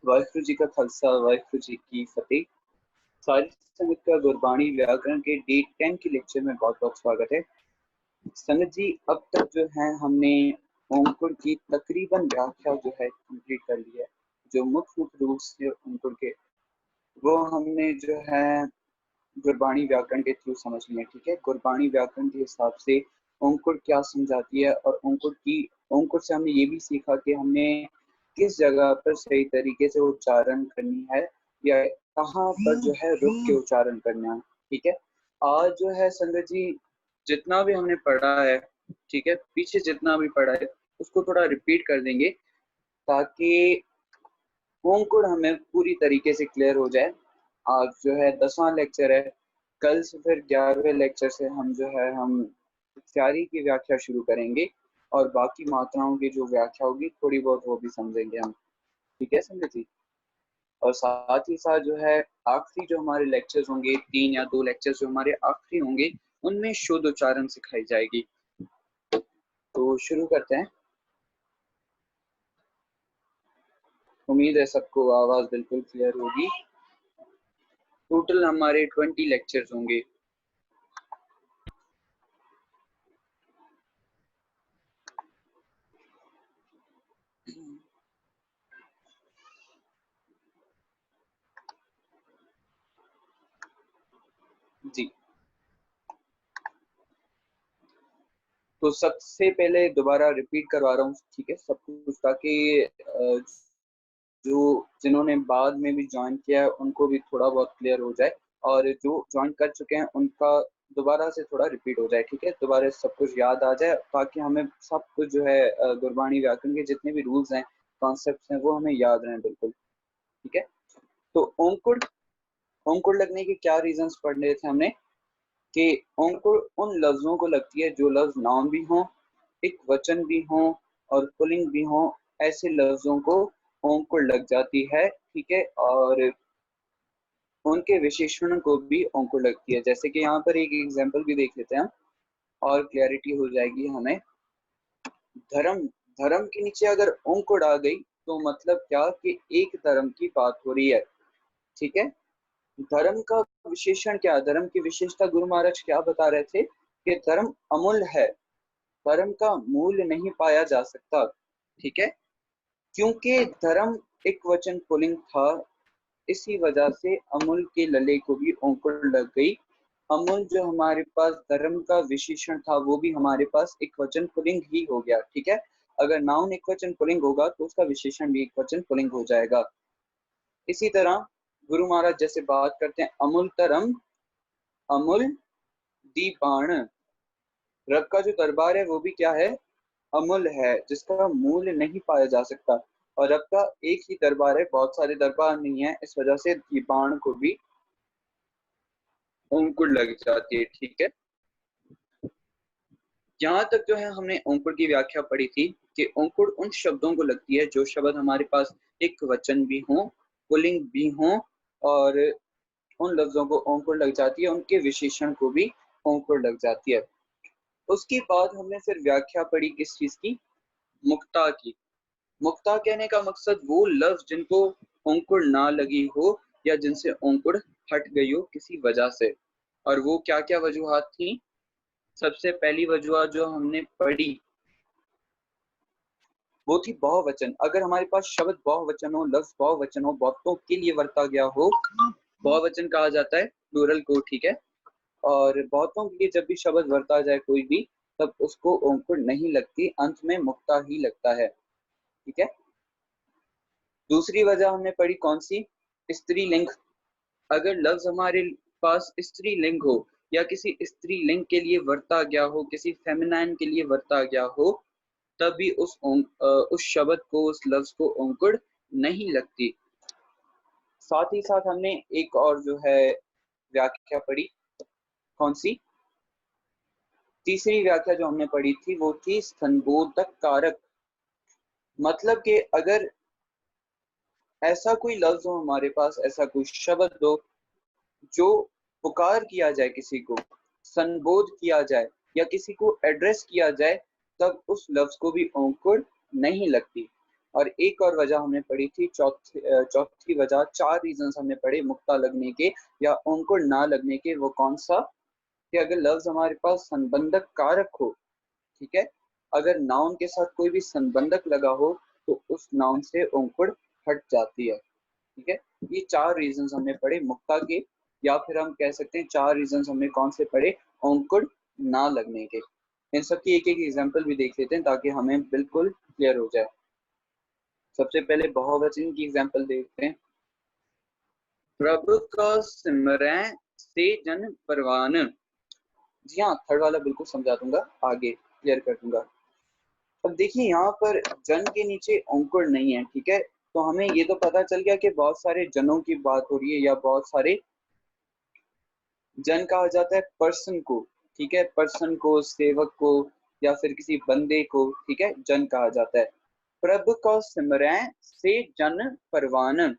वाहिगुरु जी का खालसा वाहिगुरु जी की फतेह। सारी संगत का गुरबाणी व्याकरण के डे 10 के लेक्चर में बहुत बहुत स्वागत है। संगत जी, अब तक जो है हमने अंकुर की तकरीबन व्याख्या जो है कंप्लीट कर ली है। जो मुख्य रूल्स थे अंकुर के वो हमने जो है गुरबाणी व्याकरण के थ्रू समझ लिए। ठीक है, गुरबाणी व्याकरण के हिसाब से अंकुर क्या समझाती है और अंकुर से हमने ये भी सीखा कि हमने किस जगह पर सही तरीके से उच्चारण करनी है या कहाँ पर जो है रुक के उच्चारण करना है। ठीक है, आज जो है संगत जी जितना भी हमने पढ़ा है, ठीक है, पीछे जितना भी पढ़ा है उसको थोड़ा रिपीट कर देंगे ताकि अंकुर हमें पूरी तरीके से क्लियर हो जाए। आज जो है 10वां लेक्चर है, कल से फिर 11वें लेक्चर से हम जो है हम इत्यादि की व्याख्या शुरू करेंगे और बाकी मात्राओं की जो व्याख्या होगी थोड़ी बहुत वो भी समझेंगे हम। ठीक है संगत जी, और साथ ही साथ जो है आखिरी जो हमारे लेक्चर्स होंगे, 3 या 2 लेक्चर्स जो हमारे आखिरी होंगे उनमें शुद्ध उच्चारण सिखाई जाएगी। तो शुरू करते हैं। उम्मीद है सबको आवाज बिल्कुल क्लियर होगी। टोटल हमारे 20 लेक्चर्स होंगे। जी, तो सबसे पहले दोबारा रिपीट करवा रहा हूँ, ठीक है, सब कुछ, ताकि जो जिन्होंने बाद में भी ज्वाइन किया है उनको भी थोड़ा बहुत क्लियर हो जाए और जो ज्वाइन कर चुके हैं उनका दोबारा से थोड़ा रिपीट हो जाए। ठीक है, दोबारा सब कुछ याद आ जाए ताकि हमें सब कुछ जो है गुरबाणी व्याकरण के जितने भी रूल्स हैं, कॉन्सेप्ट्स हैं, वो हमें याद रहें बिल्कुल। ठीक है, तो अंकुर अंकुर लगने के क्या रीजंस पढ़ने थे हमने कि अंकुर उन लफ्जों को लगती है जो लफ्ज नाउन भी हों, एक वचन भी हों और पुल्लिंग भी हों, ऐसे लफ्जों को अंकुर लग जाती है। ठीक है, और उनके विशेषण को भी अंकुर लगती है। जैसे कि यहाँ पर एक एग्जांपल भी देख लेते हैं हम और क्लैरिटी हो जाएगी हमें। धर्म, धर्म के नीचे अगर अंकुर आ गई तो मतलब क्या कि एक धर्म की बात हो रही है। ठीक है, धर्म का विशेषण क्या, धर्म की विशेषता गुरु महाराज क्या बता रहे थे कि धर्म अमूल्य है, धर्म का मूल्य नहीं पाया जा सकता। ठीक है, क्योंकि धर्म एक वचन पुल्लिंग था, इसी वजह से अमूल के लले को भी अंकुर लग गई। अमूल जो हमारे पास धर्म का विशेषण था वो भी हमारे पास एक वचन पुल्लिंग ही हो गया। ठीक है, अगर नाउन एक वचन पुल्लिंग होगा तो उसका विशेषण भी एक वचन पुल्लिंग हो जाएगा। इसी तरह गुरु महाराज जैसे बात करते हैं अमूल तरम अमूल दीपाण, रब का जो दरबार है वो भी क्या है, अमूल्य है, जिसका मूल्य नहीं पाया जा सकता। और रब का एक ही दरबार है, बहुत सारे दरबार नहीं है, इस वजह से दीपाण को भी अंकुर लग जाती है। ठीक है, यहाँ तक जो है हमने अंकुर की व्याख्या पढ़ी थी कि अंकुर उन शब्दों को लगती है जो शब्द हमारे पास एक वचन भी हो, पुल्लिंग भी हो, और उन लफ्जों को अंकुर लग जाती है, उनके विशेषण को भी अंकुर लग जाती है। उसके बाद हमने फिर व्याख्या पढ़ी किस चीज की, मुक्ता की। मुक्ता कहने का मकसद वो लफ्ज जिनको अंकुर ना लगी हो या जिनसे अंकुर हट गई हो किसी वजह से। और वो क्या क्या वजूहात थी, सबसे पहली वजूहत जो हमने पढ़ी वो थी बहुवचन। अगर हमारे पास शब्द बहुवचन हो, लफ्ज बहुवचन हो, बहुतों के लिए वर्ता गया हो, बहुवचन कहा जाता है प्लूरल को। ठीक है, और बहुतों के लिए जब भी शब्द वर्ता जाए कोई भी, तब उसको अंकुर नहीं लगती, अंत में मुक्ता ही लगता है। ठीक है, दूसरी वजह हमने पढ़ी कौन सी, स्त्रीलिंग। अगर लफ्ज हमारे पास स्त्रीलिंग हो या किसी स्त्रीलिंग के लिए वर्ता गया हो, किसी फेमिनाइन के लिए वर्ता गया हो, तभी उस शब्द को, उस लफ्ज को अंकुर नहीं लगती। साथ ही साथ हमने एक और जो है व्याख्या पढ़ी, कौन सी, तीसरी व्याख्या जो हमने पढ़ी थी वो थी संबोधक कारक। मतलब कि अगर ऐसा कोई लफ्ज हो हमारे पास, ऐसा कोई शब्द हो जो पुकार किया जाए, किसी को संबोध किया जाए या किसी को एड्रेस किया जाए, तब उस लफ्ज को भी अंकुर नहीं लगती। और एक और वजह हमने पढ़ी थी, चौथी वजह, 4 रीजंस हमने पढ़े मुक्ता लगने के या अंकुर ना लगने के। वो कौन सा? कि अगर लफ्ज हमारे पास संबंधक कारक हो, ठीक है, अगर नाउन के साथ कोई भी संबंधक लगा हो तो उस नाउन से अंकुर हट जाती है, ठीक है। ये 4 रीजंस हमने पढ़े मुक्ता के, या फिर हम कह सकते हैं 4 रीजंस हमने कौन से पढ़े अंकुर ना लगने के। इन सब की एक एक एग्जांपल भी देख लेते हैं ताकि हमें बिल्कुल क्लियर हो जाए। सबसे पहले बहुवचन की एग्जांपल देखते हैं। प्रभु का सिमरन से जन परवान। जी हाँ, थर्ड वाला बिल्कुल समझा दूंगा, आगे क्लियर कर दूंगा। अब देखिए यहाँ पर जन के नीचे अंकुर नहीं है, ठीक है, तो हमें ये तो पता चल गया कि बहुत सारे जनों की बात हो रही है या बहुत सारे जन कहा जाता है पर्सन को, ठीक है, पर्सन को, सेवक को या फिर किसी बंदे को, ठीक है, जन कहा जाता है। प्रभु का सिमरन से जन परवान।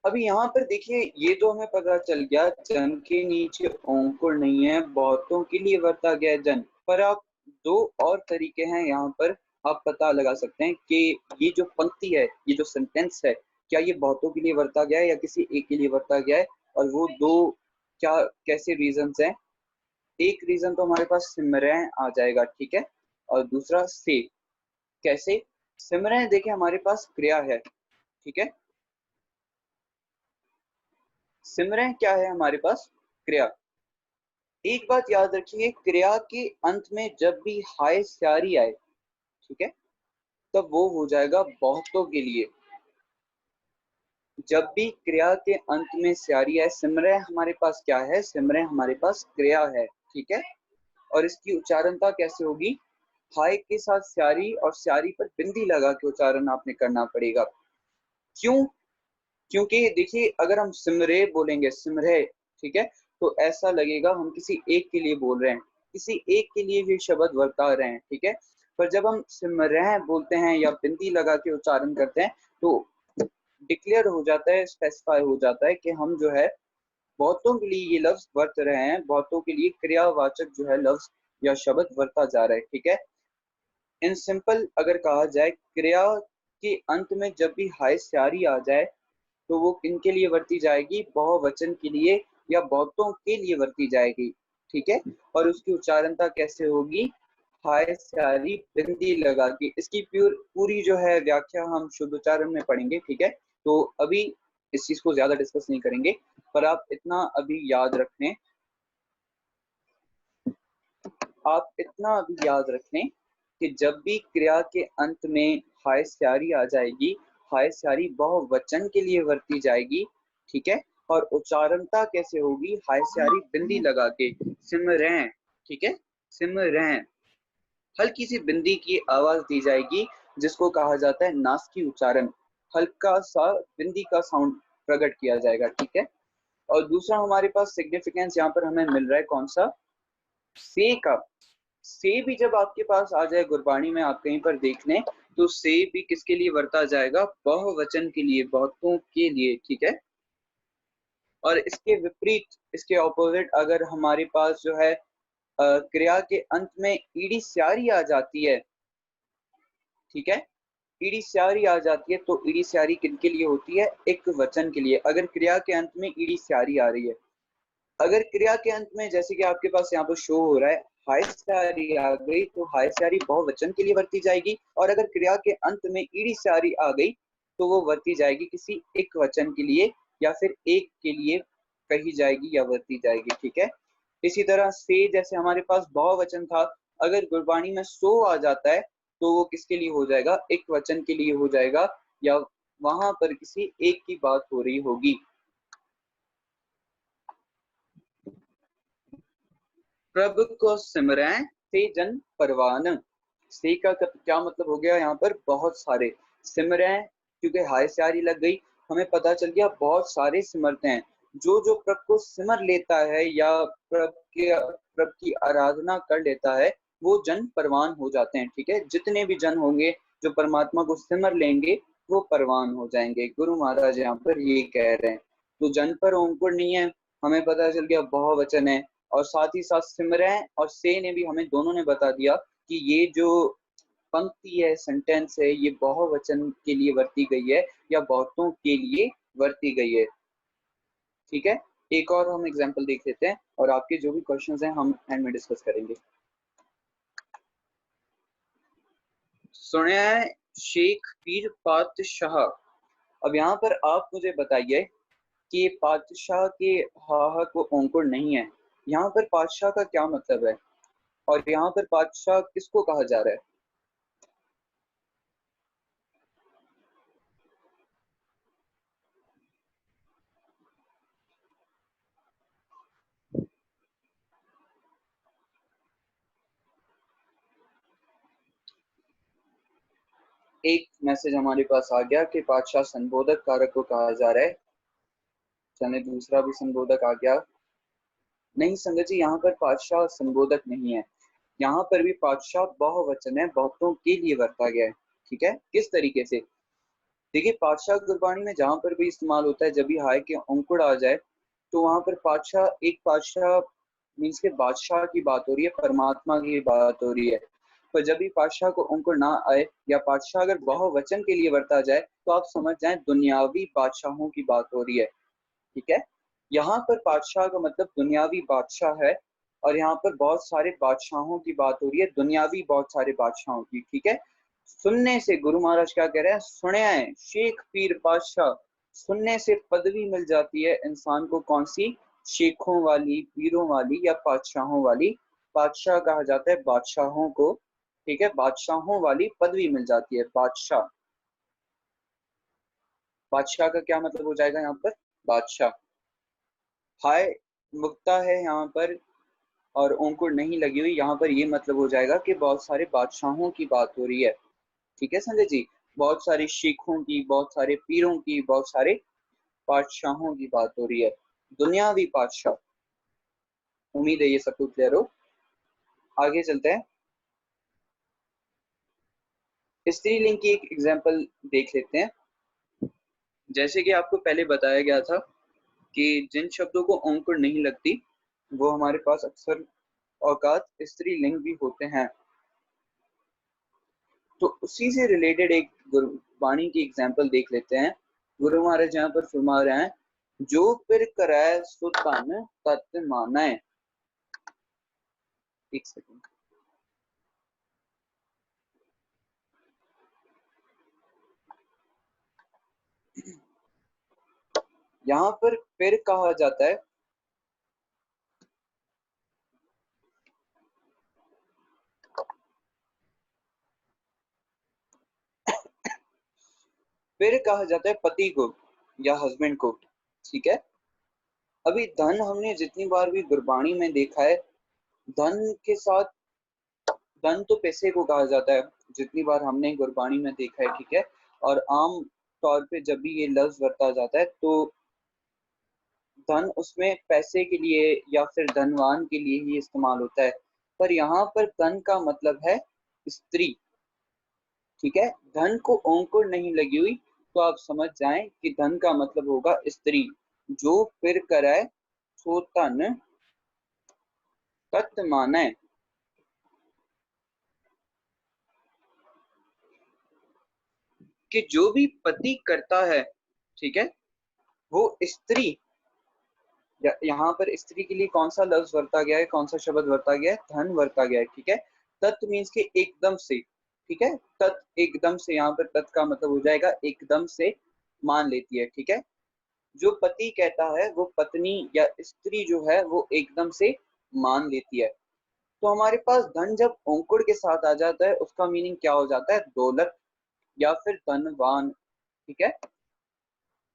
अभी यहाँ पर देखिए ये तो हमें पता चल गया जन के नीचे अंकुर नहीं है, बहुतों के लिए वर्ता गया है जन। पर आप दो और तरीके हैं यहाँ पर आप पता लगा सकते हैं कि ये जो पंक्ति है, ये जो सेंटेंस है, क्या ये बहुतों के लिए वर्ता गया है या किसी एक के लिए वर्ता गया है, और वो दो क्या कैसे रीजंस हैं। एक रीजन तो हमारे पास सिमरन आ जाएगा, ठीक है, और दूसरा से। कैसे? सिमरन देखिए हमारे पास क्रिया है, ठीक है, सिमरन क्या है हमारे पास? क्रिया। एक बात याद रखिए, क्रिया के अंत में जब भी हाय स्यारी आए, ठीक है, तब वो हो जाएगा बहुतों के लिए। जब भी क्रिया के अंत में स्यारी आए, सिमरन हमारे पास क्या है? सिमरन हमारे पास क्रिया है, ठीक है, और इसकी उच्चारणता कैसे होगी? हाय के साथ स्यारी और स्यारी पर बिंदी लगा के उच्चारण आपने करना पड़ेगा। क्यों? क्योंकि देखिए अगर हम सिमरे बोलेंगे, सिमरे, ठीक है, तो ऐसा लगेगा हम किसी एक के लिए बोल रहे हैं, किसी एक के लिए ये शब्द वर्ता रहे हैं, ठीक है। पर जब हम सिमरह बोलते हैं या बिंदी लगा के उच्चारण करते हैं तो डिक्लेयर हो जाता है, स्पेसिफाई हो जाता है कि हम जो है बहुतों के लिए ये लफ्ज वर्त रहे हैं, बहुतों के लिए क्रियावाचक जो है लफ्ज या शब्द वर्ता जा रहा है, ठीक है। इन सिंपल अगर कहा जाए, क्रिया के अंत में जब भी हाय स्यारी आ जाए तो वो किनके लिए वर्ती जाएगी? बहुवचन के लिए या बहुतों के लिए वर्ती जाएगी, ठीक है। और उसकी उच्चारणता कैसे होगी? हाय स्यारी बिंदी लगा के। इसकी पूरी जो है व्याख्या हम शुद्ध उच्चारण में पढ़ेंगे, ठीक है, तो अभी इस चीज को ज्यादा डिस्कस नहीं करेंगे। पर आप इतना अभी याद रखें, आप इतना अभी याद रखें कि जब भी क्रिया के अंत में हाय स्यारी आ जाएगी, हाय स्यारी बहुवचन के लिए वर्ती जाएगी, ठीक है, और उच्चारणता कैसे होगी? हाय स्यारी बिंदी लगा के, सिमरन, ठीक है, सिमरन, हल्की सी बिंदी की आवाज दी जाएगी जिसको कहा जाता है नासकी उच्चारण। हल्का सा बिंदी का साउंड प्रकट किया जाएगा, ठीक है। और दूसरा हमारे पास सिग्निफिकेंस यहाँ पर हमें मिल रहा है कौन सा? से का। से भी जब आपके पास आ जाए गुरबानी में, आप कहीं पर देख लें तो से भी किसके लिए वर्ता जाएगा? बहुवचन के लिए, बहुतों के लिए, ठीक है। और इसके विपरीत, इसके ऑपोजिट, अगर हमारे पास जो है क्रिया के अंत में ईडी स्यारी आ जाती है, ठीक है, ईडी स्यारी आ जाती है तो ईडी स्यारी किनके लिए होती है? एक वचन के लिए। अगर क्रिया के अंत में ईडी स्यारी आ रही है, अगर क्रिया के अंत में जैसे कि आपके पास यहाँ पर शो हो रहा है हाय स्यारी आ गई, तो हाय स्यारी बहुवचन के लिए वर्ती जाएगी, और अगर क्रिया के अंत में ईडी स्यारी आ गई तो वो वर्ती जाएगी किसी एक वचन के लिए या फिर एक के लिए कही जाएगी या वर्ती जाएगी, ठीक है। इसी तरह से जैसे हमारे पास बहुवचन था, अगर गुरबानी में सो आ जाता है तो वो किसके लिए हो जाएगा? एक वचन के लिए हो जाएगा, या वहां पर किसी एक की बात हो रही होगी। प्रभु को सिमरें से जन परवान। से का क्या मतलब हो गया यहाँ पर? बहुत सारे। सिमरें क्योंकि हाय स्यारी लग गई, हमें पता चल गया बहुत सारे सिमरते हैं। जो जो प्रभु को सिमर लेता है या प्रभु की आराधना कर लेता है वो जन परवान हो जाते हैं, ठीक है। जितने भी जन होंगे जो परमात्मा को सिमर लेंगे वो परवान हो जाएंगे। गुरु महाराज यहाँ पर ये कह रहे हैं। तो जन पर अंकुर नहीं है, हमें पता चल गया बहुवचन है, और साथ ही साथ सिमरें और से ने भी हमें दोनों ने बता दिया कि ये जो पंक्ति है, सेंटेंस है, ये बहुवचन के लिए वर्ती गई है या बहुतों के लिए वर्ती गई है। ठीक है, एक और हम एग्जांपल देख लेते हैं और आपके जो भी क्वेश्चंस हैं हम एंड में डिस्कस करेंगे। सुनिया है शेख पीर पातशाह। अब यहाँ पर आप मुझे बताइए कि पातशाह के हा को अंकुर नहीं है, यहाँ पर पातशाह का क्या मतलब है और यहाँ पर पातशाह किसको कहा जा रहा है? एक मैसेज हमारे पास आ गया कि पातशाह संबोधक कारक को कहा जा रहा है। चलिए दूसरा भी संबोधक आ गया। नहीं संगत जी, यहाँ पर पातशाह संबोधक नहीं है, यहाँ पर भी पातशाह बहुवचन है, बहुतों के लिए वर्ता गया है। ठीक है, किस तरीके से? देखिए पातशाह गुरबाणी में जहां पर भी इस्तेमाल होता है, जब भी हाय के अंकुड़ आ जाए तो वहां पर पातशाह, एक पातशाह मीन्स के बादशाह की बात हो रही है, परमात्मा की बात हो रही है। पर जब भी पातशाह को अंकुर ना आए या पातशाह अगर बहुवचन के लिए वर्ता जाए तो आप समझ जाएं दुनियावी बादशाहों की बात हो रही है। ठीक है, यहाँ पर बादशाह का मतलब दुनियावी बादशाह है और यहाँ पर बहुत सारे बादशाहों की बात हो रही है, दुनियावी बहुत सारे बादशाहों की। ठीक है, सुनने से गुरु महाराज क्या कह रहे हैं? सुने आए शेख पीर बादशाह, सुनने से पदवी मिल जाती है इंसान को, कौन सी? शेखों वाली, पीरों वाली या बादशाहों वाली। बादशाह कहा जाता है बादशाहों को। ठीक है, बादशाहों वाली पदवी मिल जाती है बादशाह। बादशाह का क्या मतलब हो जाएगा यहाँ पर? बादशाह। हाय मुक्ता है यहाँ पर और अंकुर नहीं लगी हुई, यहाँ पर ये मतलब हो जाएगा कि बहुत सारे बादशाहों की बात हो रही है। ठीक है संजय जी, बहुत सारे शेखों की, बहुत सारे पीरों की, बहुत सारे बादशाहों की बात हो रही है, दुनियावी बादशाह। उम्मीद है ये सब कुछ क्लियर हो। आगे चलते हैं, स्त्रीलिंग की एक एग्जांपल देख लेते हैं। जैसे कि आपको पहले बताया गया था कि जिन शब्दों को अंकुर नहीं लगती वो हमारे पास अक्सर औकात स्त्रीलिंग भी होते हैं। तो उसी से रिलेटेड एक गुरबाणी की एग्जांपल देख लेते हैं। गुरु महाराज यहाँ पर फरमा रहे हैं, जो फिर कराए सो तन तत् मानाए। एक सेकंड, यहाँ पर फिर कहा जाता है, फिर कहा जाता है पति को या हस्बैंड को। ठीक है, अभी धन हमने जितनी बार भी गुरबाणी में देखा है, धन के साथ, धन तो पैसे को कहा जाता है जितनी बार हमने गुरबाणी में देखा है। ठीक है, और आम तौर पे जब भी ये लफ्ज बरता जाता है तो धन उसमें पैसे के लिए या फिर धनवान के लिए ही इस्तेमाल होता है। पर यहाँ पर धन का मतलब है स्त्री। ठीक है, धन को अंकुर नहीं लगी हुई तो आप समझ जाएं कि धन का मतलब होगा स्त्री। जो फिर कराए सो तन तत् माने, कि जो भी पति करता है, ठीक है, वो स्त्री, यहाँ पर स्त्री के लिए कौन सा लफ्ज वर्ता गया है, कौन सा शब्द वर्ता गया है? धन वर्ता गया है। ठीक है, तत् मीन्स के एकदम से। ठीक है, तत् एकदम से, यहाँ पर तत् का मतलब हो जाएगा एकदम से मान लेती है। ठीक है, जो पति कहता है वो पत्नी या स्त्री जो है वो एकदम से मान लेती है। तो हमारे पास धन जब अंकुर के साथ आ जाता है उसका मीनिंग क्या हो जाता है? दौलत या फिर धनवान। ठीक है,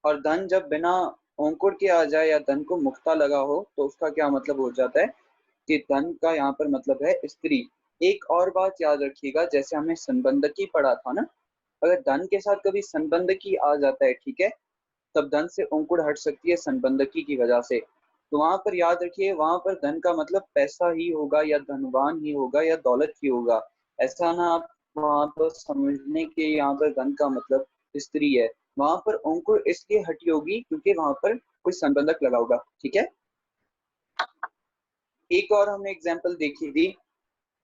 और धन जब बिना अंकुर के आ जाए या धन को मुक्ता लगा हो तो उसका क्या मतलब हो जाता है कि धन का यहाँ पर मतलब है स्त्री। एक और बात याद रखिएगा, जैसे हमने संबंधकी पढ़ा था ना, अगर धन के साथ कभी संबंधकी आ जाता है, ठीक है, तब धन से अंकुर हट सकती है संबंधकी की वजह से। तो वहां पर याद रखिए, वहां पर धन का मतलब पैसा ही होगा या धनवान ही होगा या दौलत ही होगा। ऐसा ना आप वहां पर समझने के यहाँ पर धन का मतलब स्त्री है। वहां पर अंकुर इसलिए हटी होगी क्योंकि वहां पर कोई संबंधक लगा होगा। ठीक है, एक और हमने एग्जाम्पल देखी थी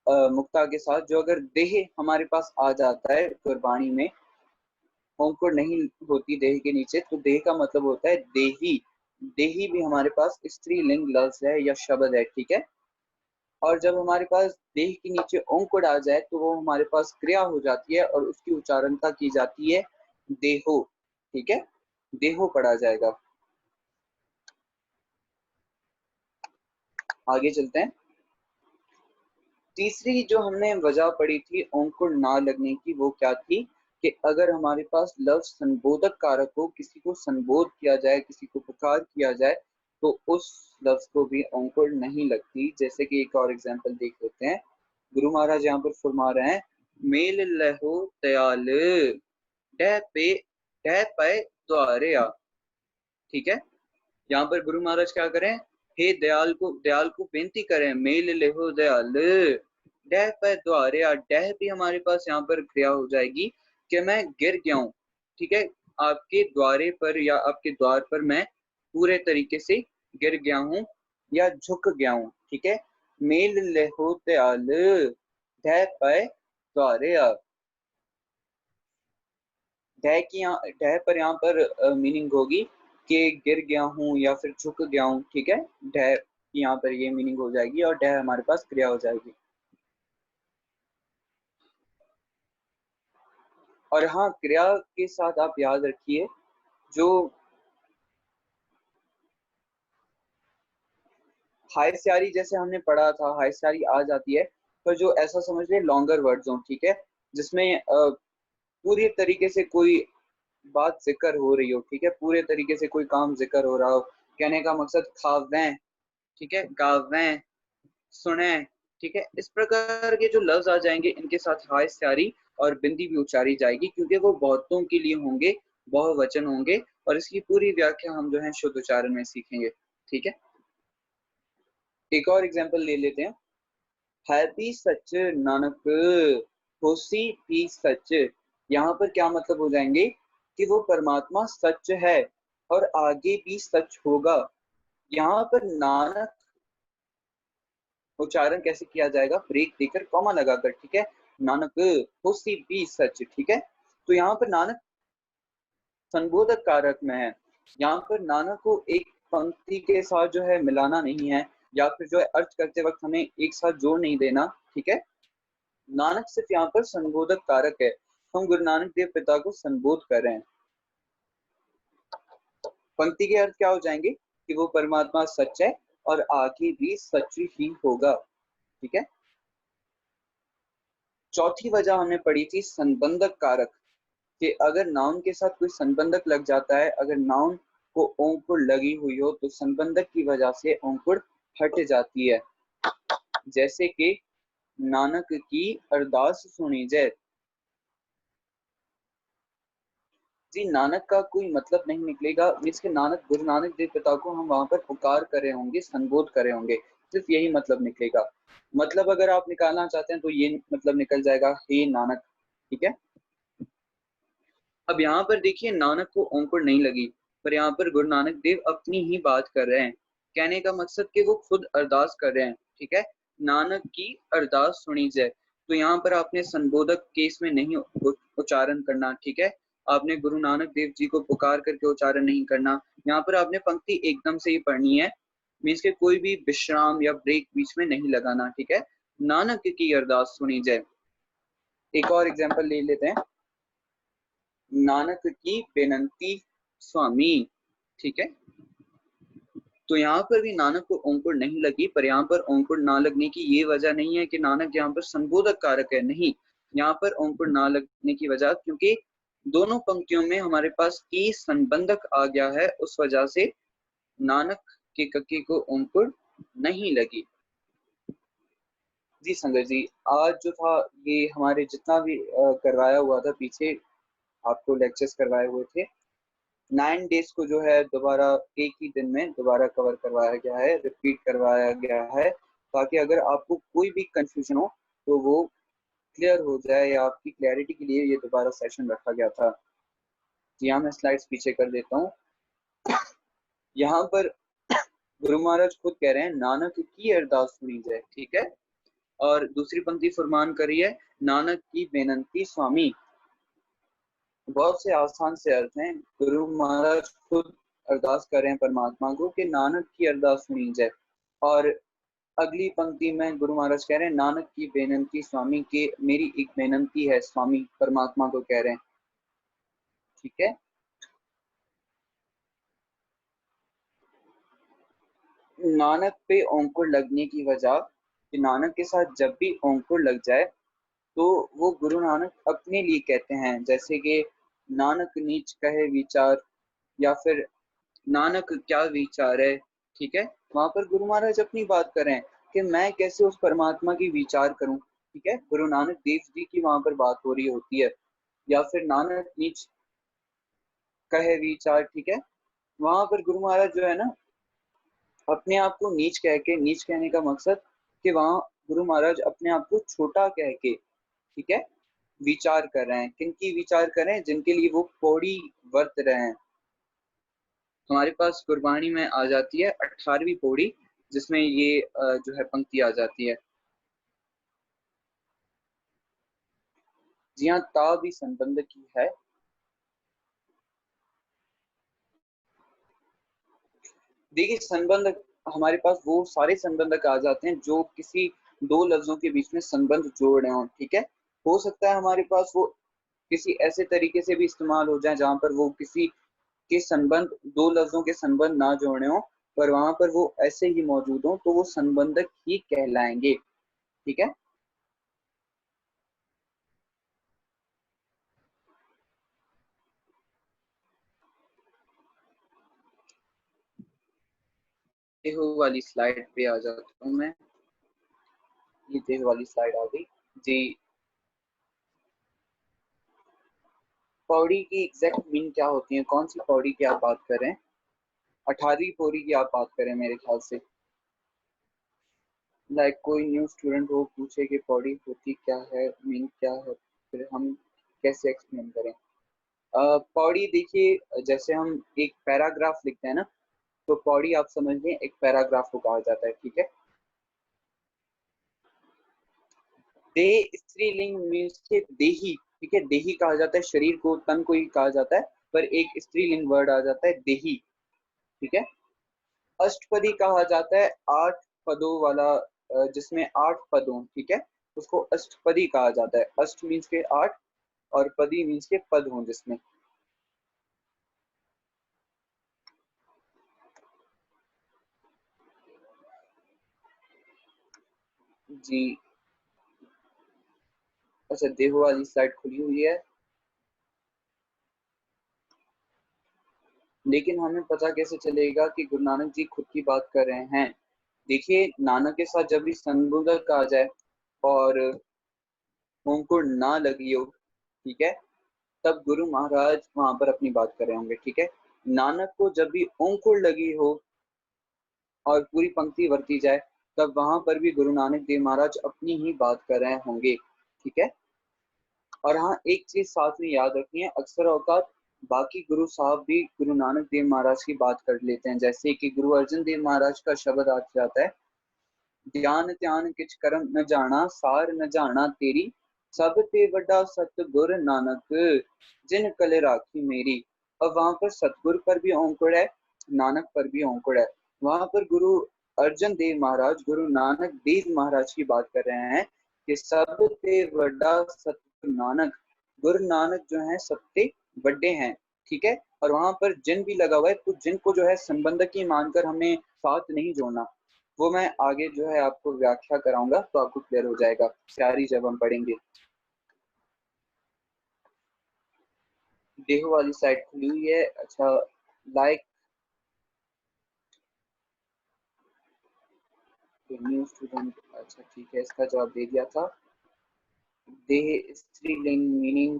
मुक्ता के साथ, जो अगर देह हमारे पास आ जाता है गुरबाणी में, अंकुर नहीं होती देह के नीचे, तो देह का मतलब होता है देही। देही भी हमारे पास स्त्रीलिंग लफ्ज है या शब्द है, ठीक है। और जब हमारे पास देह के नीचे अंकुर आ जाए तो वो हमारे पास क्रिया हो जाती है और उसकी उच्चारणता की जाती है देहो, ठीक है। देहो पढ़ा जाएगा। आगे चलते हैं। तीसरी जो हमने वजह पढ़ी थी अंकुर ना लगने की, वो क्या थी कि अगर हमारे पास लफ्ज संबोधक कारक हो, किसी को संबोध किया जाए, किसी को पुकार किया जाए, तो उस लफ्ज को भी अंकुर नहीं लगती। जैसे कि एक और एग्जांपल देख लेते हैं। गुरु महाराज यहाँ पर फरमा रहे हैं, मेल लहो दयाल डह पे डह पे द्वारे आ, ठीक है। यहाँ पर गुरु महाराज क्या करें, हे दयाल को बेनती करें, मेल लेहो दयाल डह पे द्वारे आ। डह भी हमारे पास यहाँ पर क्रिया हो जाएगी कि मैं गिर गया हूँ, ठीक है। आपके द्वारे पर या आपके द्वार पर मैं पूरे तरीके से गिर गया हूँ या झुक गया हूँ, ठीक है। मेल लेहो दयाल डह पे द्वारे आ। डह पर यहाँ पर मीनिंग होगी कि गिर गया हूँ या फिर झुक गया हूँ, ठीक है। डह यहाँ पर ये मीनिंग हो जाएगी और डह हमारे पास क्रिया हो जाएगी। और हाँ, क्रिया के साथ आप याद रखिए, जो हायस्यारी जैसे हमने पढ़ा था, हायस्यारी आ जाती है, पर जो ऐसा समझ ले लॉन्गर वर्ड्स हो, ठीक है, जिसमें पूरी तरीके से कोई बात जिक्र हो रही हो, ठीक है, पूरे तरीके से कोई काम जिक्र हो रहा हो। कहने का मकसद खावें, ठीक है, गावें, सुने, ठीक है। इस प्रकार के जो लफ्ज आ जाएंगे, इनके साथ हाय स्यारी और बिंदी भी उच्चारी जाएगी, क्योंकि वो बहुतों के लिए होंगे, बहुवचन होंगे। और इसकी पूरी व्याख्या हम जो है शुद्ध उच्चारण में सीखेंगे, ठीक है। एक और एग्जांपल ले लेते हैं। है भी सच नानक होसी भी सच। यहाँ पर क्या मतलब हो जाएंगे कि वो परमात्मा सच है और आगे भी सच होगा। यहाँ पर नानक उच्चारण कैसे किया जाएगा, ब्रेक देकर कॉमा लगाकर, ठीक है। नानक होसी भी सच, ठीक है। तो यहाँ पर नानक संबोधक कारक में है। यहाँ पर नानक को एक पंक्ति के साथ जो है मिलाना नहीं है, या फिर जो है अर्थ करते वक्त हमें एक साथ जोड़ नहीं देना, ठीक है। नानक सिर्फ यहाँ पर संबोधक कारक है। हम गुरु नानक देव पिता को संबोध कर रहे हैं। पंक्ति के अर्थ क्या हो जाएंगे कि वो परमात्मा सच है और आगे भी सच ही होगा, ठीक है। चौथी वजह हमने पढ़ी थी संबंधक कारक, कि अगर नाउन के साथ कोई संबंधक लग जाता है, अगर नाउन को ओंकुड़ लगी हुई हो, तो संबंधक की वजह से ओंकुड़ हट जाती है। जैसे कि नानक की अरदास सुनी जय। जी, नानक का कोई मतलब नहीं निकलेगा, मीन्स के नानक गुरु नानक देव पिता को हम वहां पर पुकार करे होंगे, संबोध करे होंगे, सिर्फ यही मतलब निकलेगा। मतलब अगर आप निकालना चाहते हैं तो ये मतलब निकल जाएगा, हे नानक, ठीक है। अब यहाँ पर देखिए, नानक को अंकुर नहीं लगी, पर यहाँ पर गुरु नानक देव अपनी ही बात कर रहे हैं। कहने का मकसद कि वो खुद अरदास कर रहे हैं, ठीक है। नानक की अरदास सुनी जाए, तो यहाँ पर आपने संबोधक केस में नहीं उच्चारण करना, ठीक है। आपने गुरु नानक देव जी को पुकार करके उच्चारण नहीं करना। यहाँ पर आपने पंक्ति एकदम से ही पढ़नी है, मीन्स के कोई भी विश्राम या ब्रेक बीच में नहीं लगाना, ठीक है। नानक की अरदास सुनी जाए। एक और एग्जाम्पल ले लेते हैं। नानक की बेनंती स्वामी, ठीक है। तो यहाँ पर भी नानक को अंकुर नहीं लगी, पर यहाँ पर अंकुर ना लगने की ये वजह नहीं है कि नानक यहाँ पर संबोधक कारक है, नहीं। यहाँ पर अंकुर ना लगने की वजह क्योंकि दोनों पंक्तियों में हमारे पास की संबंधक आ गया है, उस वजह से नानक के कक्के को अंकुर नहीं लगी। जी संगत जी, आज जो था ये हमारे जितना भी करवाया हुआ था पीछे, आपको लेक्चर्स करवाए हुए थे, 9 डेज को जो है दोबारा एक ही दिन में दोबारा कवर करवाया गया है, रिपीट करवाया गया है, ताकि अगर आपको कोई भी कंफ्यूजन हो तो वो क्लियर हो जाए, या आपकी क्लैरिटी के लिए ये दोबारा सेशन रखा गया था। जी हाँ, मैं स्लाइड्स पीछे कर देता हूँ। यहाँ पर गुरु महाराज खुद कह रहे हैं नानक की अरदास सुनी जाए, ठीक है। और दूसरी पंक्ति फरमान करी है नानक की बेनंती स्वामी। बहुत से आसान से अर्थ हैं। गुरु महाराज खुद अरदास कर रहे हैं परमात्मा को कि नानक की अरदास सुनी जाए। और अगली पंक्ति में गुरु महाराज कह रहे हैं नानक की बेनंती स्वामी के, मेरी एक बेनंती है स्वामी, परमात्मा को कह रहे हैं। ठीक है। नानक पे अंकुर लगने की वजह कि नानक के साथ जब भी अंकुर लग जाए तो वो गुरु नानक अपने लिए कहते हैं, जैसे कि नानक नीच कहे विचार, या फिर नानक क्या विचार है। ठीक है। वहां पर गुरु महाराज अपनी बात कर रहे हैं कि मैं कैसे उस परमात्मा की विचार करूं। ठीक है। गुरु नानक देव जी की वहां पर बात हो रही होती है। या फिर नानक नीच कहे विचार। ठीक है। वहां पर गुरु महाराज जो है ना अपने आप को नीच कह के, नीच कहने का मकसद कि वहां गुरु महाराज अपने आप को छोटा कह के, ठीक है, विचार कर रहे हैं। किनकी विचार कर रहे हैं? जिनके लिए वो पौड़ी वर्त रहे हैं। हमारे पास गुरबाणी में आ जाती है 18वीं पौड़ी, जिसमें ये जो है पंक्ति आ जाती है। जी हाँ, ता भी संबंध की है। देखिए संबंध, हमारे पास वो सारे संबंधक आ जाते हैं जो किसी दो लफ्जों के बीच में संबंध जोड़ रहे हो। ठीक है। हो सकता है हमारे पास वो किसी ऐसे तरीके से भी इस्तेमाल हो जाए जहां पर वो किसी के संबंध, दो लफ्जों के संबंध ना जोड़े हो, पर वहां पर वो ऐसे ही मौजूद हो तो वो संबंधक ही कहलाएंगे। ठीक है। देहो वाली स्लाइड पे आ जाता हूँ मैं। ये देहो वाली स्लाइड आ गई जी। पौड़ी की एग्जैक्ट मीन क्या होती है? कौन सी पौड़ी की आप बात कर रहे हैं? 18वीं पौड़ी की आप बात कर रहे हैं मेरे ख्याल से। लाइक कोई न्यू स्टूडेंट हो पूछे कि पौड़ी होती क्या है, मीन क्या है, फिर हम कैसे एक्सप्लेन करें? पौड़ी देखिए, जैसे हम एक पैराग्राफ लिखते हैं ना, तो पौड़ी आप समझ लें एक पैराग्राफ को कहा जाता है। ठीक है। दे स्त्रीलिंग मीन्स के देही। ठीक है। देही कहा जाता है शरीर को, तन को ही कहा जाता है, पर एक स्त्रीलिंग वर्ड आ जाता है देही। ठीक है। अष्टपदी कहा जाता है 8 पदों वाला, जिसमें 8 पद हों। ठीक है। उसको अष्टपदी कहा जाता है। अष्ट मीन्स के 8 और पदी मीन्स के पद हों जिसमें। जी। अच्छा, देहो वाली स्लाइड खुली हुई है, लेकिन हमें पता कैसे चलेगा कि गुरु नानक जी खुद की बात कर रहे हैं? देखिए, नानक के साथ जब भी संबोधक आ जाए और अंकुर ना लगी हो, ठीक है, तब गुरु महाराज वहां पर अपनी बात कर रहे होंगे। ठीक है। नानक को जब भी अंकुर लगी हो और पूरी पंक्ति वर्ती जाए, तब वहां पर भी गुरु नानक देव महाराज अपनी ही बात कर रहे होंगे। ठीक है। और हाँ, एक चीज साथ में याद रखनी है, अक्सर औकात बाकी गुरु साहब भी गुरु नानक देव महाराज की बात कर लेते हैं। जैसे कि गुरु अर्जन देव महाराज का शब्द आ जाता है, ज्ञान त्यान किच करम न जाना, सार न जाना तेरी, सब ते वड्डा सतगुर नानक, जिन कले राखी मेरी। और वहां पर सतगुर पर भी औंकड़ है, नानक पर भी औंकड़ है। वहां पर गुरु अर्जन देव महाराज गुरु नानक देव महाराज की बात कर रहे हैं कि सब ते वड्डा सतगुर नानक, गुरु नानक जो है सबसे बड़े हैं। ठीक है। और वहां पर जिन भी लगा हुआ है, तो जिन को जो है संबंधक ही मानकर हमें साथ नहीं जोड़ना। वो मैं आगे जो है आपको व्याख्या कराऊंगा तो आपको क्लियर हो जाएगा सारी जब हम पढ़ेंगे। देहो वाली साइड खुली हुई है। अच्छा, लाइक न्यू स्टूडेंट। अच्छा ठीक है, इसका जवाब दे दिया था। देह स्त्रीलिंग मीनिंग,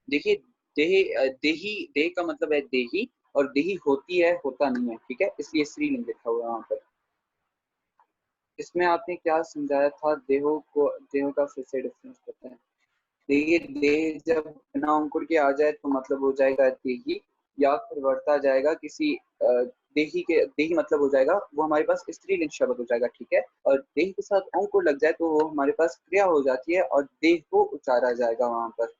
देखिए देही, देह का मतलब है देही, और देही होती है, होता नहीं है। ठीक है। इसलिए स्त्रीलिंग लिखा हुआ है वहां पर। इसमें आपने क्या समझाया था? देहो को, देहो का फिर से डिफरेंस करते हैं। देखिए, देह जब बिना अंकुर के आ जाए तो मतलब हो जाएगा देही, या फिर बढ़ता जाएगा किसी देही मतलब हो जाएगा, वो हमारे पास स्त्रीलिंग शब्द हो जाएगा, ठीक है। और देह के साथ अंकुर लग जाए तो वो हमारे पास क्रिया हो जाती है और देह को उचारा जाएगा वहां पर।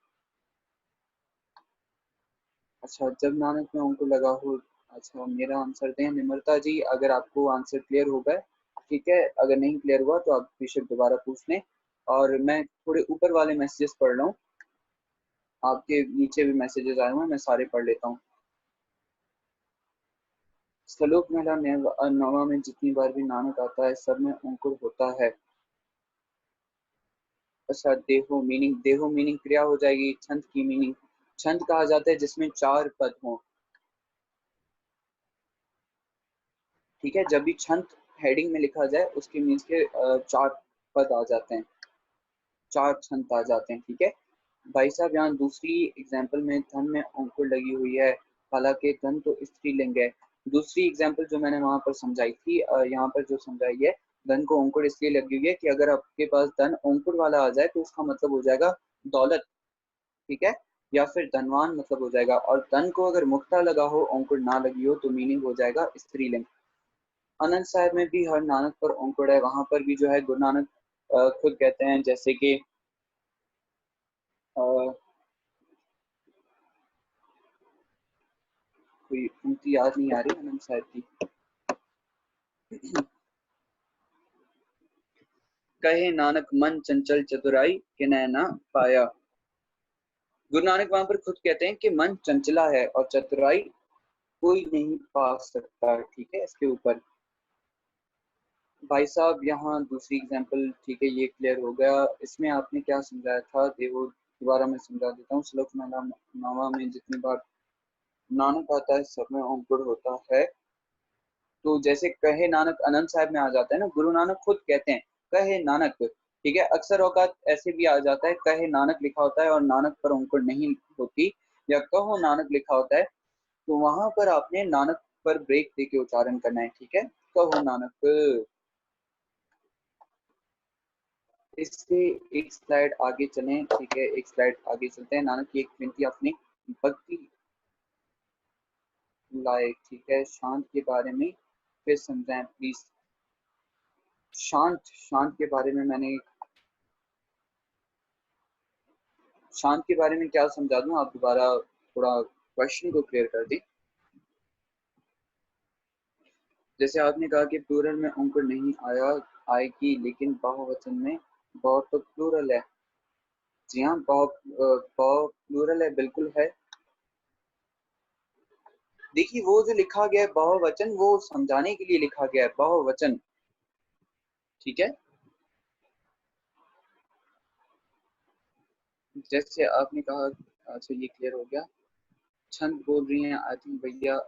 अच्छा, जब नानक में अंकुर लगा हो। अच्छा, मेरा आंसर दें निम्रता जी, अगर आपको आंसर क्लियर हो गए ठीक है, अगर नहीं क्लियर हुआ तो आप बेशक दोबारा पूछ लें। और मैं थोड़े ऊपर वाले मैसेजेस पढ़ रहा हूँ, आपके नीचे भी मैसेजेस आए हुए हैं, मैं सारे पढ़ लेता हूँ। श्लोक मेला नवा में जितनी बार भी नानक आता है सब में अंकुर होता है। अच्छा, देहो मीनिंग क्रिया हो जाएगी। छंद की मीनिंग, छंद कहा जाता है जिसमें 4 पद हों, ठीक है। जब भी छंद हेडिंग में लिखा जाए उसके मीन्स के 4 पद आ जाते हैं, 4 छंद आ जाते हैं, ठीक है। भाई साहब, यहाँ दूसरी एग्जाम्पल में धन में अंकुर लगी हुई है, हालांकि धन तो स्त्रीलिंग है। दूसरी एग्जाम्पल जो मैंने वहां पर समझाई थी, यहाँ पर जो समझाई है, धन को अंकुर इसलिए लगी हुई है कि अगर आपके पास धन अंकुर वाला आ जाए तो उसका मतलब हो जाएगा दौलत, ठीक है, या फिर धनवान मतलब हो जाएगा। और धन को अगर मुक्ता लगा हो, अंकुर ना लगी हो, तो मीनिंग हो जाएगा स्त्रीलिंग। आनंद साहब में भी हर नानक पर अंकुर है, वहां पर भी जो है गुरु नानक खुद कहते हैं, जैसे कि कोई उनकी याद नहीं आ रही आनंद साहब की। कहे नानक मन चंचल चतुराई के नैना पाया। गुरु नानक वहां पर खुद कहते हैं कि मन चंचला है और चतुराई कोई नहीं पा सकता, ठीक है। इसके ऊपर भाई साहब यहाँ दूसरी एग्जांपल, ठीक है, ये क्लियर हो गया। इसमें आपने क्या समझाया था देखो, दोबारा मैं समझा देता हूँ। श्लोक नामा में जितनी बार नानक आता है सब में अंकुर होता है। तो जैसे कहे नानक अनंत साहब में आ जाता है ना, गुरु नानक खुद कहते हैं कहे नानक, ठीक है। अक्सर औकात ऐसे भी आ जाता है कहे नानक लिखा होता है और नानक पर अंकुर नहीं होती, या कहो नानक लिखा होता है, तो वहां पर आपने नानक पर ब्रेक दे के उच्चारण करना है, ठीक है। कहो नानक। इससे एक स्लाइड आगे चलें, ठीक है, एक स्लाइड आगे चलते हैं। नानक की एक विनती अपनी भक्ति लायक, ठीक है, शांत के बारे में फिर समझाएं प्लीज। शांत, शांत के बारे में मैंने, शांत के बारे में क्या समझा दूं, आप दोबारा थोड़ा क्वेश्चन को क्लियर कर दें। जैसे आपने कहा कि प्लूरल में अंकुर नहीं आएगी, लेकिन बहुवचन में बहुत तो प्लूरल है। जी हाँ, बहुत बहुत प्लूरल है, बिल्कुल है। देखिए, वो जो लिखा गया है बहुवचन, वो समझाने के लिए लिखा गया है बहुवचन, ठीक है। जैसे आपने कहा, अच्छा ये क्लियर हो गया। छंद बोल रही हैं आई थिंक भैया।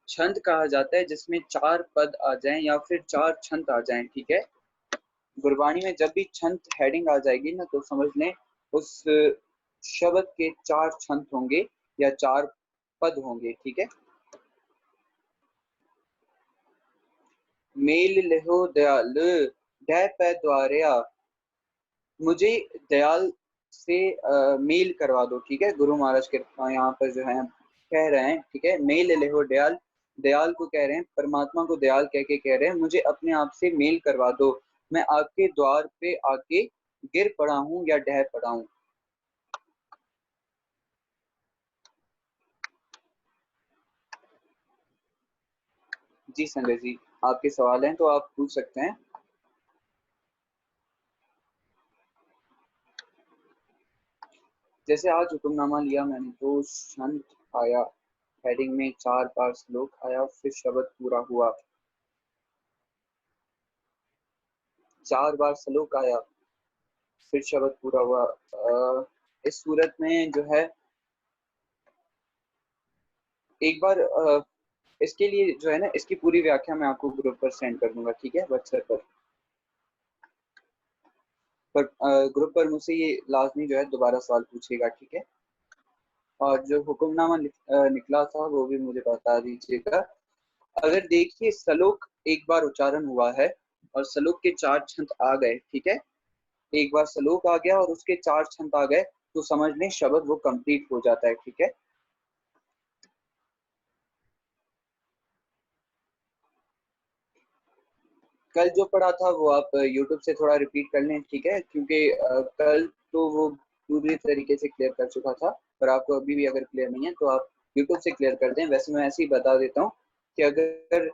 छंद कहा जाता है जिसमें 4 पद आ जाएं या फिर 4 छंद आ जाएं, ठीक है। गुरबानी में जब भी छंद हेडिंग आ जाएगी ना, तो समझ लें उस शब्द के 4 छंद होंगे या 4 पद होंगे, ठीक है। मेल लेहो दयाल, ढह पै द्वारया, मुझे दयाल से मेल करवा दो, ठीक है। गुरु महाराज के यहाँ पर जो है कह रहे हैं, ठीक है, मेल लेहो दयाल, दयाल को कह रहे हैं, परमात्मा को दयाल कह के कह रहे हैं मुझे अपने आप से मेल करवा दो, मैं आपके द्वार पे आके गिर पड़ा हूँ या ढह पड़ा हूँ। जी संजय जी, आपके सवाल हैं तो आप पूछ सकते हैं। जैसे आज हुक्मनामा लिया मैंने तो संत आया, हेडिंग में 4 बार श्लोक आया, फिर शब्द पूरा हुआ। 4 बार श्लोक आया फिर शब्द पूरा हुआ। इस सूरत में जो है एक बार इसके लिए जो है ना, इसकी पूरी व्याख्या मैं आपको ग्रुप पर सेंड कर दूंगा, ठीक है, व्हाट्सएप पर। ग्रुप पर मुझसे ये लाजमी जो है दोबारा सवाल पूछिएगा, ठीक है। और जो हुक्मनामा निकला था वो भी मुझे बता दीजिएगा। अगर देखिए सलोक एक बार उच्चारण हुआ है और सलोक के 4 छंद आ गए, ठीक है, एक बार सलोक आ गया और उसके 4 छंद आ गए, तो समझ लें शब्द वो कंप्लीट हो जाता है, ठीक है। कल जो पढ़ा था वो आप यूट्यूब से थोड़ा रिपीट कर लें, ठीक है, क्योंकि कल तो वो पूरी तरीके से क्लियर कर चुका था, पर आपको अभी भी अगर क्लियर नहीं है तो आप यूट्यूब से क्लियर कर दें। वैसे मैं ऐसे ही बता देता हूँ कि अगर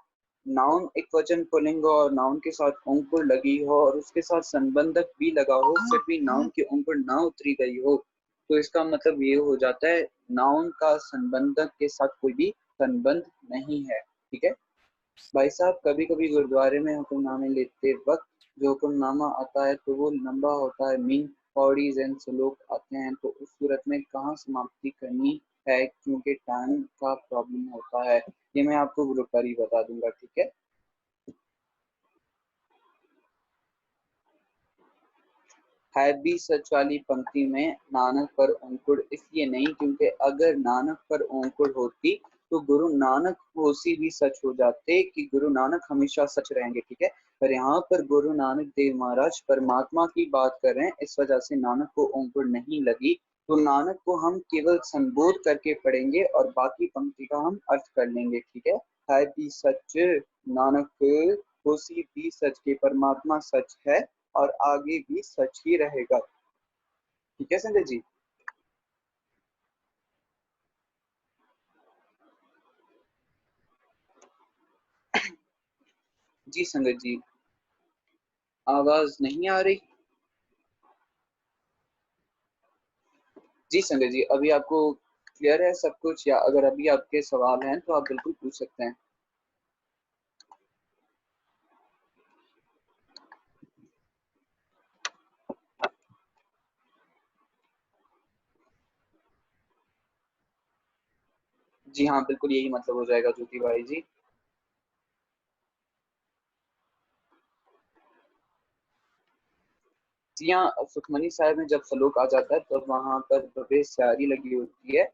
नाउन एक वचन पुल्लिंग हो और नाउन के साथ अंकुर लगी हो और उसके साथ संबंधक भी लगा हो, फिर भी नाउन की अंकुर ना उतरी गई हो, तो इसका मतलब ये हो जाता है नाउन का संबंधक के साथ कोई भी संबंध नहीं है। ठीक है भाई साहब, कभी कभी गुरुद्वारे में हुक्मनामे लेते वक्त जो हुक्मनामा आता है तो वो लंबा होता है, मीन पौड़ीज एंड सलोक आते हैं, तो उस सूरत में कहाँ समाप्ति करनी है, क्योंकि टाइम का प्रॉब्लम होता है। ये मैं आपको ग्रुप पर ही बता दूंगा, ठीक है। है भी सच वाली पंक्ति में नानक पर अंकुर इसलिए नहीं क्योंकि अगर नानक पर अंकुर होती तो गुरु नानक होसी भी सच हो जाते कि गुरु नानक हमेशा सच रहेंगे, ठीक है। पर यहाँ पर गुरु नानक देव महाराज परमात्मा की बात कर रहे हैं, इस वजह से नानक को अंकुर नहीं लगी, तो नानक को हम केवल संबोध करके पढ़ेंगे और बाकी पंक्ति का हम अर्थ कर लेंगे, ठीक है भी सच नानक होसी भी सच के परमात्मा सच है और आगे भी सच ही रहेगा, ठीक है संजय जी। जी संगत जी, आवाज नहीं आ रही। जी संगत जी, अभी आपको क्लियर है सब कुछ, या अगर अभी आपके सवाल हैं तो आप बिल्कुल पूछ सकते हैं। जी हाँ, बिल्कुल यही मतलब हो जाएगा ज्योति भाई जी। जी हाँ, सुखमनी साहिब में जब सलोक आ जाता है तब वहां पर भव्य स्यारी लगी होती है,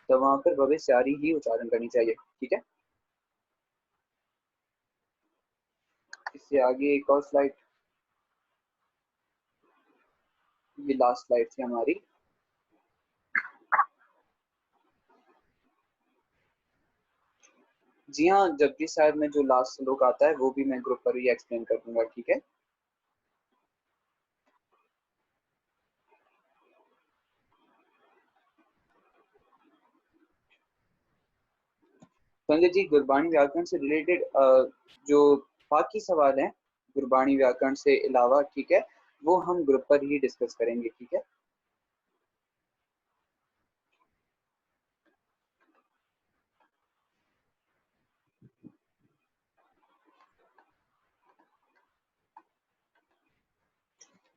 तब वहां पर भव्य स्यारी ही उच्चारण करनी चाहिए, ठीक है। इससे आगे एक और स्लाइड, ये लास्ट स्लाइड थी हमारी। जी हाँ, जपजी साहिब में जो लास्ट श्लोक आता है वो भी मैं ग्रुप पर ही एक्सप्लेन कर दूंगा, ठीक है। संजय जी, गुरबाणी व्याकरण से रिलेटेड जो बाकी सवाल हैं गुरबाणी व्याकरण से अलावा, ठीक है, वो हम ग्रुप पर ही डिस्कस करेंगे, ठीक है।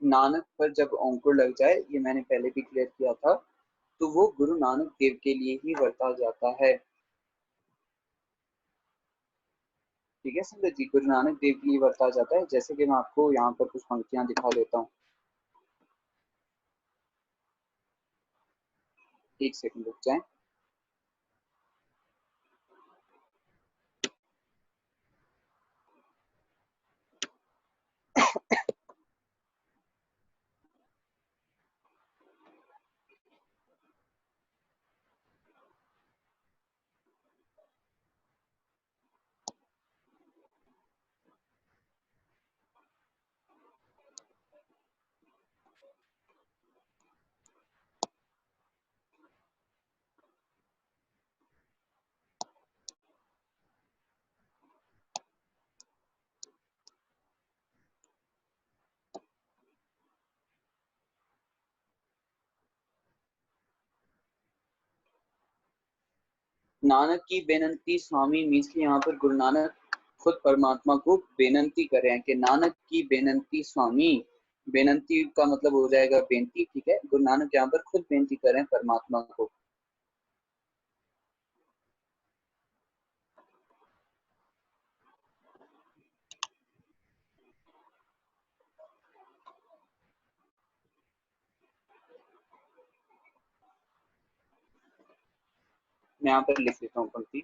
नानक पर जब अंकुर लग जाए, ये मैंने पहले भी क्लियर किया था, तो वो गुरु नानक देव के लिए ही वर्ता जाता है, ठीक है संजय जी, गुरु नानक देव के लिए वर्ता जाता है। जैसे कि मैं आपको यहाँ पर कुछ पंक्तियां दिखा देता हूँ, एक सेकंड रुक जाए। नानक की बेनंती स्वामी मीन्स की यहाँ पर गुरु नानक खुद परमात्मा को बेनंती कर रहे हैं कि नानक की बेनंती स्वामी, बेनंती का मतलब हो जाएगा बेनती, ठीक है। गुरु नानक यहाँ पर खुद बेनती कर रहे हैं परमात्मा को। मैं यहाँ पर लिख देता हूँ पंक्ति।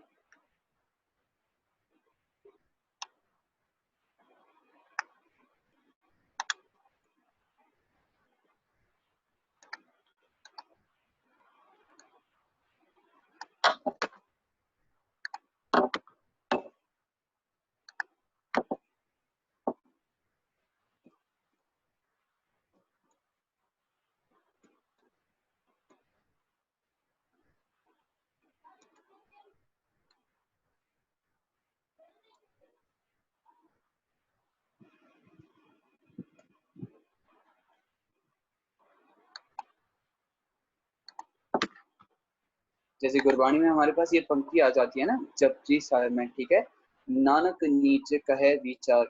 जैसे गुरबाणी में हमारे पास ये पंक्ति आ जाती है ना जपजी साहिब में, ठीक है। नानक नीच कहे विचार,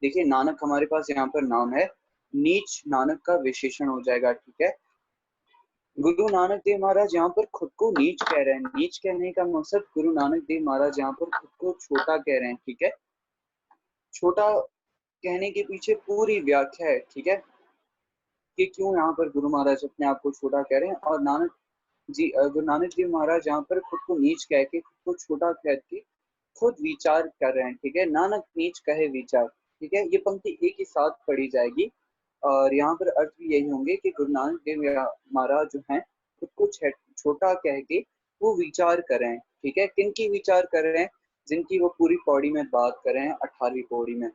देखिए नानक हमारे पास यहाँ पर नाम है, नीच नानक का विशेषण हो जाएगा, ठीक है। गुरु नानक देव महाराज यहाँ पर खुद को नीच कह रहे हैं। नीच कहने का मकसद गुरु नानक देव महाराज यहाँ पर खुद को छोटा कह रहे हैं, ठीक है। छोटा कहने के पीछे पूरी व्याख्या है, ठीक है, कि क्यों यहाँ पर गुरु महाराज अपने आप को छोटा कह रहे हैं। और नानक जी गुरु नानक देव महाराज यहाँ पर खुद को नीच कह के, खुद को छोटा कह के खुद विचार कर रहे हैं, ठीक है। नानक नीच कहे विचार, ठीक है। ये पंक्ति एक ही साथ पढ़ी जाएगी और यहाँ पर अर्थ भी यही होंगे कि गुरु नानक देव महाराज जो हैं खुद को छोटा कह के वो विचार कर रहे हैं, ठीक है। किन की विचार कर रहे हैं? जिनकी वो पूरी पौड़ी में बात कर रहे हैं, 18वीं पौड़ी में।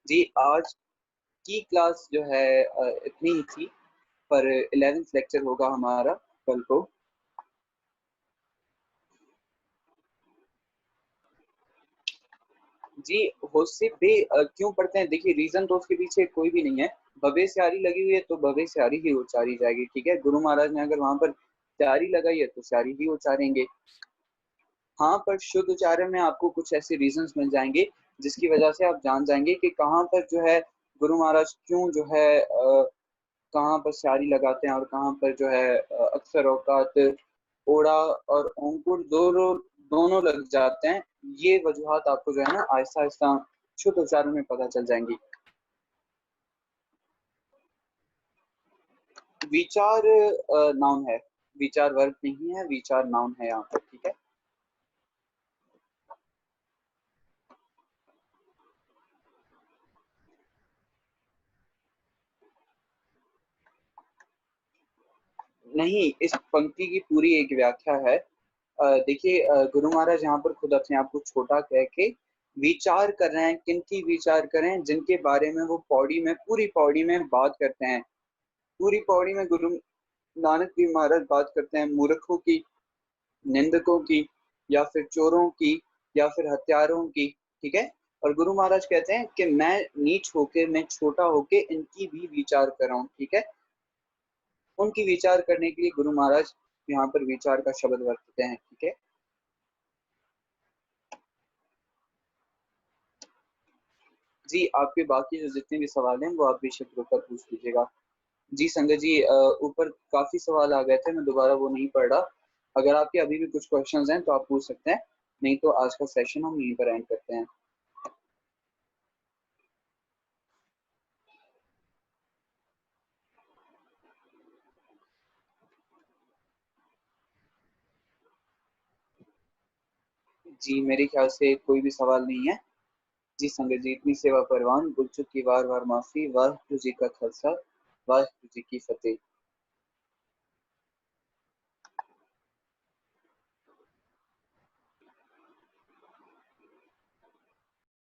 जी आज की क्लास जो है इतनी ही थी, पर 11th लेक्चर होगा हमारा कल को। जी होश से बे क्यों पढ़ते हैं? देखिए रीजन तो उसके पीछे कोई भी नहीं है। भवे स्यारी लगी हुई है तो भवे स्यारी ही उच्चारी जाएगी, ठीक है। गुरु महाराज ने अगर वहां पर स्यारी लगाई है तो स्यारी ही उच्चारेंगे। हाँ, पर शुद्ध उच्चारण में आपको कुछ ऐसे रीजंस मिल जाएंगे जिसकी वजह से आप जान जाएंगे कि कहाँ पर जो है गुरु महाराज क्यों जो है कहाँ पर स्यारी लगाते हैं और कहाँ पर जो है अक्सर औकात ओड़ा और अंकुर दोनों दोनों लग जाते हैं। ये वजूहात आपको जो है ना आहिस्ता आहिस्ता शुद्ध उच्चारण में पता चल जाएंगी। विचार नाउन है, विचार वर्ब नहीं है, विचार नाउन है यहाँ पर, ठीक है। नहीं, इस पंक्ति की पूरी एक व्याख्या है। देखिए गुरु महाराज यहाँ पर खुद अपने आप को छोटा कह के विचार कर रहे हैं। किन की विचार कर रहे हैं? जिनके बारे में वो पौड़ी में, पूरी पौड़ी में बात करते हैं। पूरी पौड़ी में गुरु नानक देव महाराज बात करते हैं मूर्खों की, निंदकों की, या फिर चोरों की, या फिर हत्यारों की, ठीक है। और गुरु महाराज कहते हैं कि मैं नीच होके, मैं छोटा होके इनकी भी विचार कर रहा हूँ, ठीक है। उनकी विचार करने के लिए गुरु महाराज यहाँ पर विचार का शब्द वर्तते हैं, ठीक है। जी आपके बाकी जो जितने भी सवाल हैं वो आप बेशक ऊपर पूछ लीजिएगा। जी संगत जी ऊपर काफी सवाल आ गए थे, मैं दोबारा वो नहीं पढ़ रहा। अगर आपके अभी भी कुछ क्वेश्चंस हैं तो आप पूछ सकते हैं, नहीं तो आज का सेशन हम यहीं पर एंड करते हैं। जी मेरे ख्याल से कोई भी सवाल नहीं है। जी संगत जी, इतनी सेवा परवान, भूल चूक की वार वार माफी, वाहिगुरु जी का खालसा, वाहिगुरु जी की फतेह।